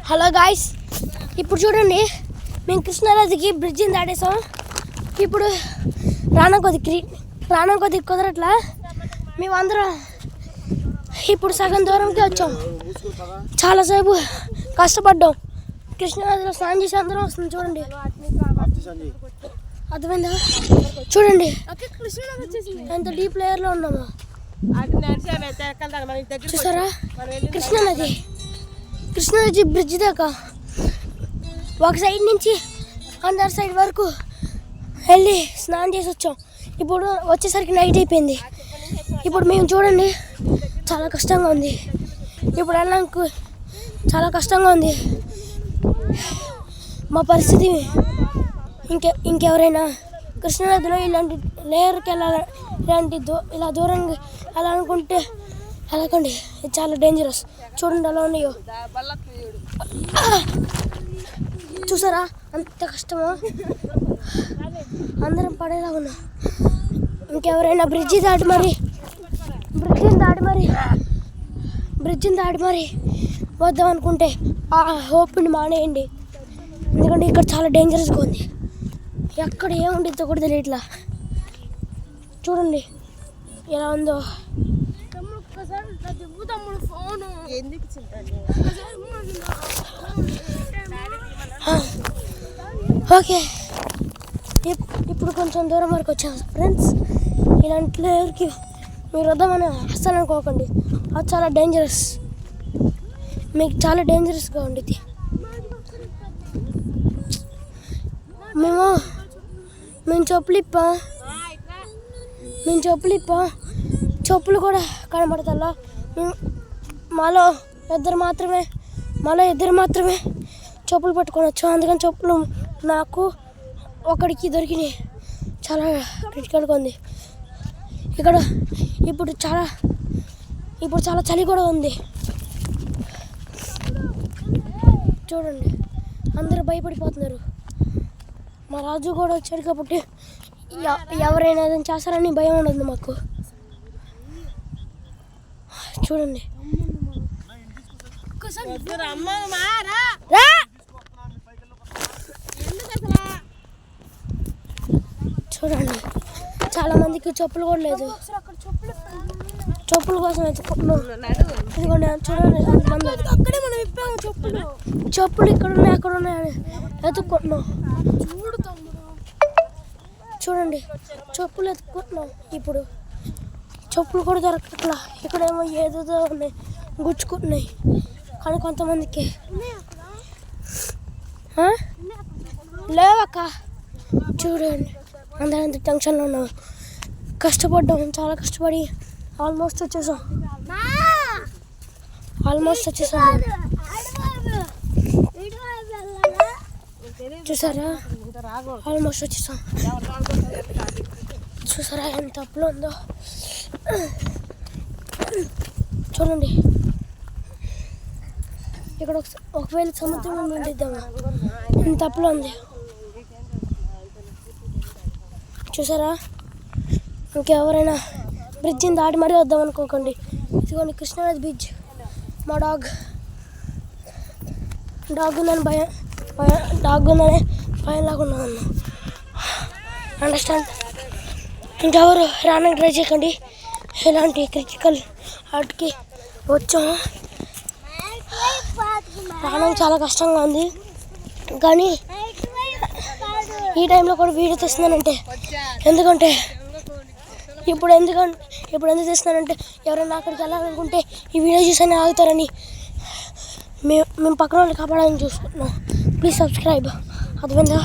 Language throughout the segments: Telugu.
హలో గాయ్స్, ఇప్పుడు చూడండి మేము కృష్ణానదికి బ్రిడ్జిని దాటేసాం. ఇప్పుడు రానా కొద్ది కుదరట్లా. మేమందరం ఇప్పుడు సగం దూరంకి వచ్చాం. చాలాసేపు కష్టపడ్డాం. కృష్ణానదిలో స్నానం చేసి అందరం వస్తుంది. చూడండి, అర్థమైందా? చూడండి ఎంత డీప్ లేయర్లో ఉన్నాము. చూసారా? కృష్ణానది బ్రిడ్జ్ దాకా ఒక సైడ్ నుంచి అందరి సైడ్ వరకు వెళ్ళి స్నానం చేసి వచ్చాం. ఇప్పుడు వచ్చేసరికి నైట్ అయిపోయింది. ఇప్పుడు మేము చూడండి చాలా కష్టంగా ఉంది. ఇప్పుడు వెళ్ళడానికి చాలా కష్టంగా ఉంది. మా పరిస్థితి ఇంకెవరైనా కృష్ణానదిలో ఇలాంటి లేయర్కి ఇలా దూరంగా వెళ్ళాలనుకుంటే వెళ్ళకండి. ఇది చాలా డేంజరస్. చూడండి ఎలా ఉన్నాయో. చూసారా అంత కష్టమో? అందరం పడేలా ఉన్నాం. ఇంకెవరైనా బ్రిడ్జిని దాటి మరి వద్దాం అనుకుంటే ఆ హోప్ని మానేయండి. ఎందుకంటే ఇక్కడ చాలా డేంజరస్గా ఉంది. ఎక్కడ ఏముండిద్దో కూడా తెలియట్లా. చూడండి ఎలా ఉందో. ఓకే, ఇప్పుడు కొంచెం దూరం వరకు వచ్చాం ఫ్రెండ్స్. ఇలాంటి లేయర్కి మీరు వద్దామని అస్సలు అనుకోకండి. అది చాలా డేంజరస్. మీకు చాలా డేంజరస్గా ఉండిద్ది. మేము చెప్పులు ఇప్పాం. చెప్పులు కూడా కనబడతల్లా. మాలో ఇద్దరు మాత్రమే చెప్పులు పట్టుకొని వచ్చాం. అందుకని చెప్పులు నాకు ఒకడికి దొరికినాయి. చాలా క్రిటికల్గా ఉంది ఇక్కడ. ఇప్పుడు చాలా చలి కూడా ఉంది. చూడండి అందరూ భయపడిపోతున్నారు. మా రాజు కూడా వచ్చాడు కాబట్టి ఎవరైనా ఏదైనా చేస్తారని భయం ఉండదు మాకు. చూడండి చూడండి చాలా మందికి చెప్పులు కూడా లేదు. చెప్పుల కోసం ఎత్తుకుంటున్నాం. చూడండి చెప్పులు ఇక్కడ ఉన్నాయి అక్కడ ఉన్నాయని ఎత్తుకుంటున్నాం. చూడండి చెప్పులు ఎత్తుకుంటున్నాం. ఇప్పుడు చెప్పులు కూడా దొరకట్లా. ఇక్కడేమో ఏదేదో ఉన్నాయి, గుచ్చుకుంటున్నాయి. కానీ కొంతమందికి లేవక్క. చూడండి అందరూ ఎంత టెన్షన్లో ఉన్నాం. కష్టపడ్డాం, చాలా కష్టపడి ఆల్మోస్ట్ వచ్చేసాం. చూసారా? ఆల్మోస్ట్ వచ్చేసాం. చూసారా ఎంత అప్పులో ఉందో? చూడండి ఇక్కడ ఒకవేళ సముద్రం ఉండిద్దామా, ఎంత అప్పులో ఉంది. చూసారా? ఇంకెవరైనా బ్రిడ్జిని దాటి మరీ వద్దాం అనుకోకండి. ఇదిగోండి కృష్ణానది బ్రిడ్జ్. మా డాగ్ ఉందని భయంలాగా ఉన్నాను. అండర్స్టాండ్? ఇంకెవరు రావడానికి ట్రై చేయకండి. ఇలాంటి క్రిటికల్ వాటికి వచ్చాము. రావడం చాలా కష్టంగా ఉంది. కానీ ఈ టైంలో కూడా వీడియో తీస్తున్నానంటే ఎందుకంటే ఇప్పుడు ఎందుకు తీస్తున్నానంటే ఎవరైనా అక్కడికి వెళ్ళాలనుకుంటే ఈ వీడియో చూసని ఆగుతారని మేము పక్కన వాళ్ళు కాపాడాలని చూసుకుంటున్నాం. Please subscribe. అర్థమైందా?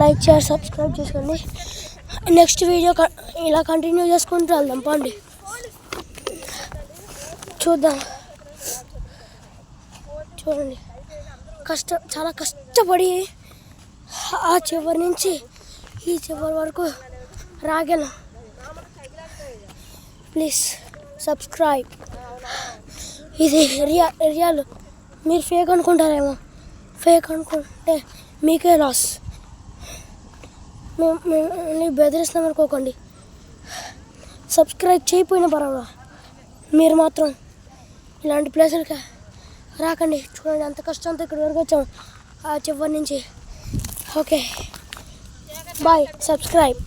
లైక్ షేర్ సబ్స్క్రైబ్ చేసుకోండి. నెక్స్ట్ వీడియో ఇలా కంటిన్యూ చేసుకుంటూ వెళ్దాం. పండి చూద్దాం. చూడండి చాలా కష్టపడి ఆ చివరి నుంచి ఈ చివరి వరకు రాగలం. Please subscribe. ఇది రియల్. మీరు ఫేక్ అనుకుంటారేమో. ఫేక్ అనుకుంటే మీకే లాస్. మేము బెదిరిస్తాం అనుకోకండి. సబ్స్క్రైబ్ చేయకపోయినా పర్వాలేదు, మీరు మాత్రం ఇలాంటి ప్లేసులకి రాకండి. చూడండి అంత కష్టంతో ఇక్కడి వరకు వచ్చాం ఆ చివరి నుంచి. Okay bye, subscribe.